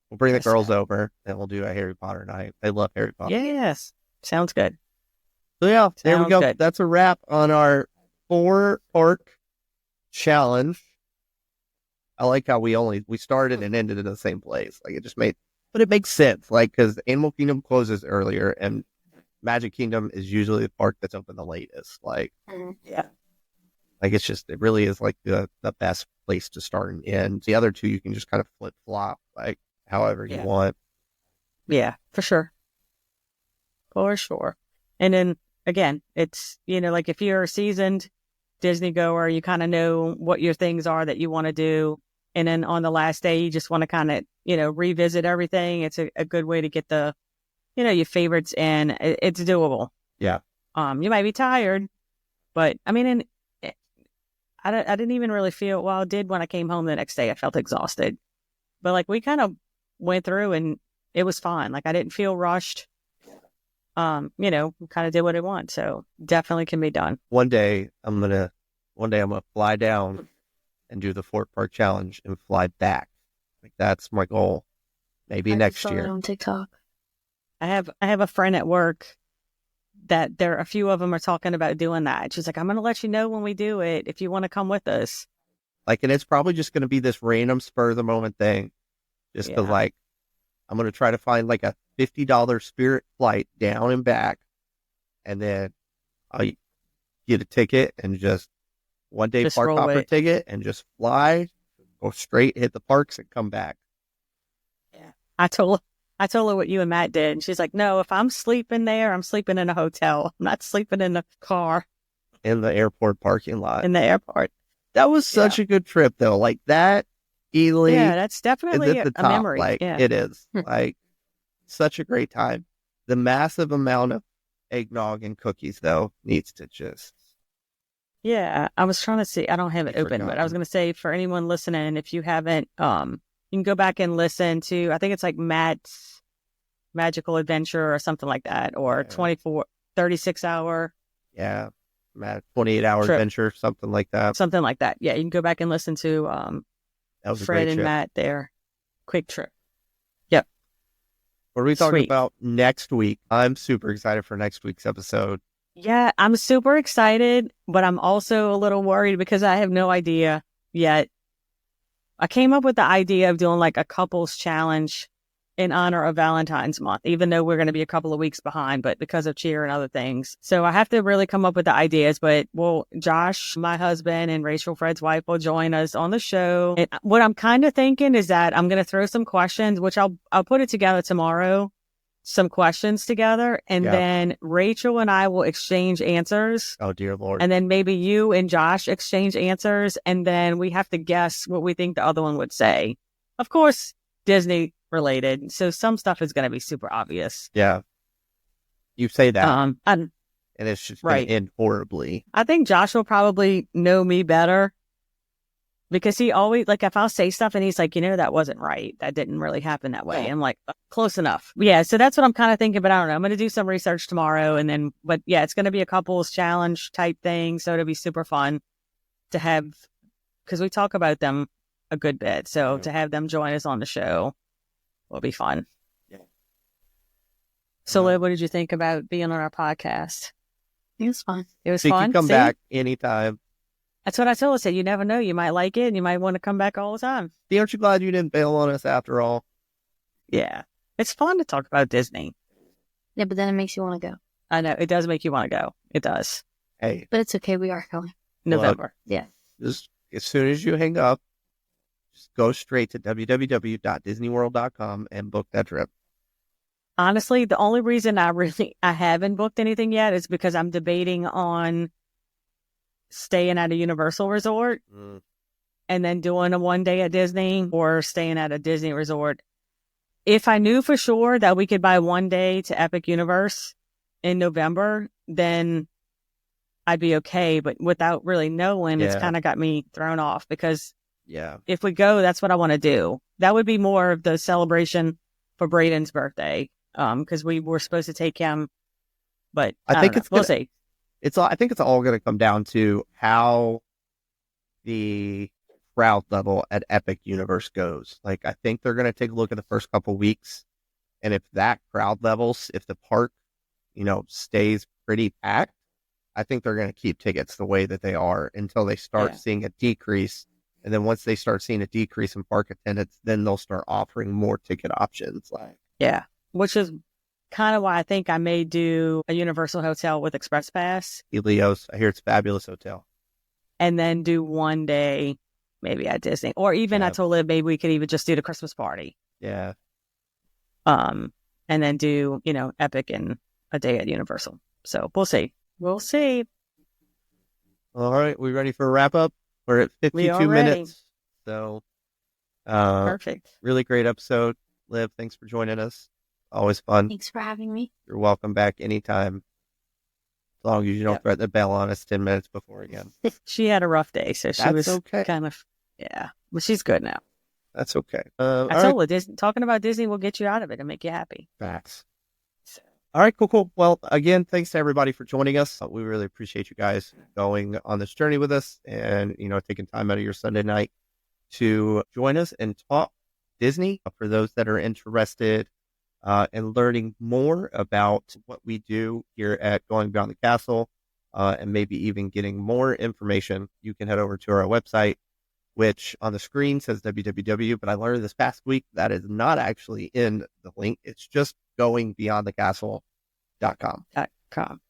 We'll bring the Yes, girls sir. over and we'll do a Harry Potter night. They love Harry Potter. Yes. Sounds good. So yeah, there we Sounds go. good. That's a wrap on our 4-park challenge. I like how we started and ended in the same place. Like, it just but it makes sense. Like, because Animal Kingdom closes earlier and Magic Kingdom is usually the park that's open the latest. Like, Yeah. like it really is like the best place to start and end. The other two, you can just kind of flip flop, like however you want. Yeah, for sure. For sure. And then again, it's, like, if you're a seasoned Disney goer, you kind of know what your things are that you want to do. And then on the last day, you just want to kind of, revisit everything. It's a good way to get the, your favorites in. It's doable. Yeah. You might be tired, but I mean, I didn't even really feel, well, I did when I came home the next day. I felt exhausted, but like, we kind of went through and it was fine. Like, I didn't feel rushed. Kind of did what I want. So definitely can be done. One day I'm gonna fly down and do the 4-park challenge and fly back. Like, that's my goal. Maybe I next just saw it year. on TikTok. I have a friend at work that a few of them are talking about doing that. She's like, I'm going to let you know when we do it if you want to come with us. Like, and it's probably just gonna be this random spur of the moment thing. Just to, like, I'm gonna try to find like a $50 Spirit flight down and back, and then I'll get a ticket and just one day Just park roll hopper it. ticket and just fly, go straight, hit the parks and come back. I told her what you and Matt did. And she's like, no, if I'm sleeping there, I'm sleeping in a hotel. I'm not sleeping in a car In the airport parking lot. in the airport. That was such a good trip though. Like, that Ely Yeah, that's is definitely at the a top. memory. Like, yeah. it is. Like, such a great time. The massive amount of eggnog and cookies though needs to just Yeah, I was trying to see. I don't have it open, but I was going to say, for anyone listening, if you haven't, you can go back and listen to, I think it's like Matt's Magical Adventure or something like that, or 36 hour. Yeah. 28-hour Trip. adventure, something like that. Something like that. Yeah, you can go back and listen to That was a Fred great and trip. Matt, their quick trip. What are we talking Sweet. about next week? I'm super excited for next week's episode. Yeah, I'm super excited, but I'm also a little worried because I have no idea yet. I came up with the idea of doing like a couples challenge in honor of Valentine's month, even though we're going to be a couple of weeks behind, but because of cheer and other things. So I have to really come up with the ideas, but Josh, my husband, and Rachel, Fred's wife, will join us on the show. And what I'm kind of thinking is that I'm going to throw some questions, which I'll put it together tomorrow, some questions together, and then Rachel and I will exchange answers. Oh, dear Lord. And then maybe you and Josh exchange answers, and then we have to guess what we think the other one would say. Of course, Disney related, so some stuff is going to be super obvious. Yeah, you say that, and it's just going to end horribly. I think Josh will probably know me better because he always, like, if I'll say stuff and he's like, that wasn't right, that didn't really happen that way. I'm like, close enough. Yeah, so that's what I'm kind of thinking, but I don't know. I'm going to do some research tomorrow, and then, but yeah, it's going to be a couples challenge type thing, so it'll be super fun to have, because we talk about them a good bit, so to have them join us on the show will be fun. Yeah. So, Liv, what did you think about being on our podcast? It was fun. It was So fun. You can come back anytime. That's what I told her. I said, you never know. You might like it, and you might want to come back all the time. See, aren't you glad you didn't bail on us after all? Yeah. It's fun to talk about Disney. Yeah, but then it makes you want to go. I know. It does make you want to go. It does. Hey. But it's okay. We are going. November. Yeah. Just as soon as you hang up, just go straight to www.disneyworld.com and book that trip. Honestly, the only reason I haven't booked anything yet is because I'm debating on staying at a Universal resort and then doing a one day at Disney, or staying at a Disney resort. If I knew for sure that we could buy one day to Epic Universe in November, then I'd be okay. But without really knowing, it's kind of got me thrown off, because if we go, that's what I want to do. That would be more of the celebration for Braden's birthday, because we were supposed to take him, but I think we'll see. I think it's all going to come down to how the crowd level at Epic Universe goes. Like, I think they're going to take a look at the first couple weeks, and if that crowd levels, if the park, stays pretty packed, I think they're going to keep tickets the way that they are until they start seeing a decrease. And then once they start seeing a decrease in park attendance, then they'll start offering more ticket options. Which is kind of why I think I may do a Universal hotel with Express Pass. Helios, I hear it's a fabulous hotel. And then do one day maybe at Disney. Or even I told Liv maybe we could even just do the Christmas party. Yeah. And then do, Epic and a day at Universal. So we'll see. We'll see. All right. We ready for a wrap up? We're at 52 minutes. So perfect. Really great episode. Liv, thanks for joining us. Always fun. Thanks for having me. You're welcome back anytime. As long as you don't threaten the bell on us 10 minutes before again. She had a rough day, so she was kind of, but she's good now. That's okay. I told her, talking about Disney will get you out of it and make you happy. Facts. All right, cool. Well, again, thanks to everybody for joining us. We really appreciate you guys going on this journey with us and, taking time out of your Sunday night to join us and talk Disney. For those that are interested in learning more about what we do here at Going Beyond the Castle, and maybe even getting more information, you can head over to our website, which on the screen says www, but I learned this past week that is not actually in the link. It's just goingbeyondthecastle.com.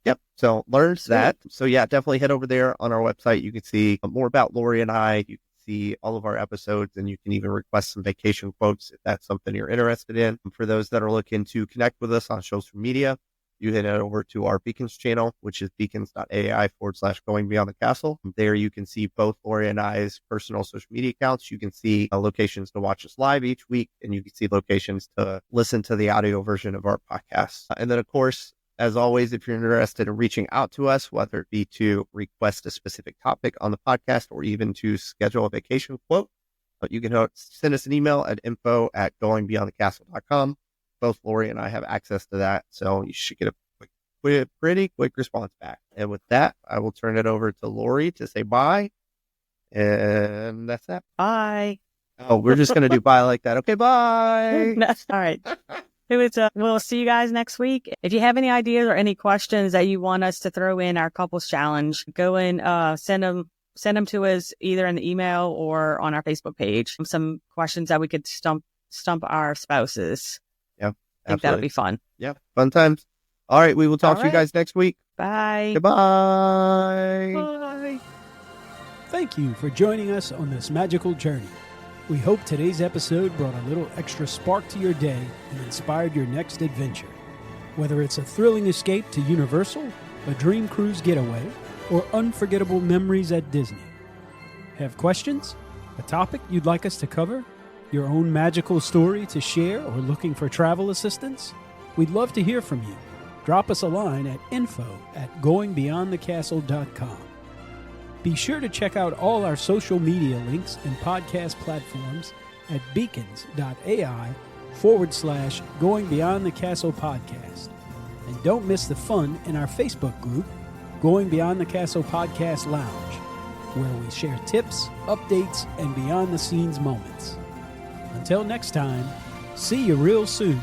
Yep. So learn that. So definitely head over there on our website. You can see more about Lori and I. You can see all of our episodes, and you can even request some vacation quotes if that's something you're interested in. For those that are looking to connect with us on social media, you head over to our Beacons channel, which is beacons.ai/going beyond the castle. There you can see both Lori and I's personal social media accounts. You can see locations to watch us live each week, and you can see locations to listen to the audio version of our podcast. And then, of course, as always, if you're interested in reaching out to us, whether it be to request a specific topic on the podcast or even to schedule a vacation quote, you can send us an email at info@goingbeyondthecastle.com. Both Lori and I have access to that, so you should get a pretty quick response back. And with that, I will turn it over to Lori to say bye, and that's that. Bye. Oh, we're just going to do bye like that. Okay, bye. All right. We'll see you guys next week. If you have any ideas or any questions that you want us to throw in our couples challenge, go and send them to us either in the email or on our Facebook page. Some questions that we could stump our spouses. Yeah, I think that'll be fun. Yeah, fun times. All right, we will talk to you right. guys next week. Bye. Goodbye. Bye. Thank you for joining us on this magical journey. We hope today's episode brought a little extra spark to your day and inspired your next adventure. Whether it's a thrilling escape to Universal, a dream cruise getaway, or unforgettable memories at Disney. Have questions? A topic you'd like us to cover? Your own magical story to share or looking for travel assistance? We'd love to hear from you. Drop us a line at info@goingbeyondthecastle.com. Be sure to check out all our social media links and podcast platforms at beacons.ai/Going Beyond the Castle podcast. And don't miss the fun in our Facebook group, Going Beyond the Castle Podcast Lounge, where we share tips, updates, and behind-the-scenes moments. Until next time, see you real soon.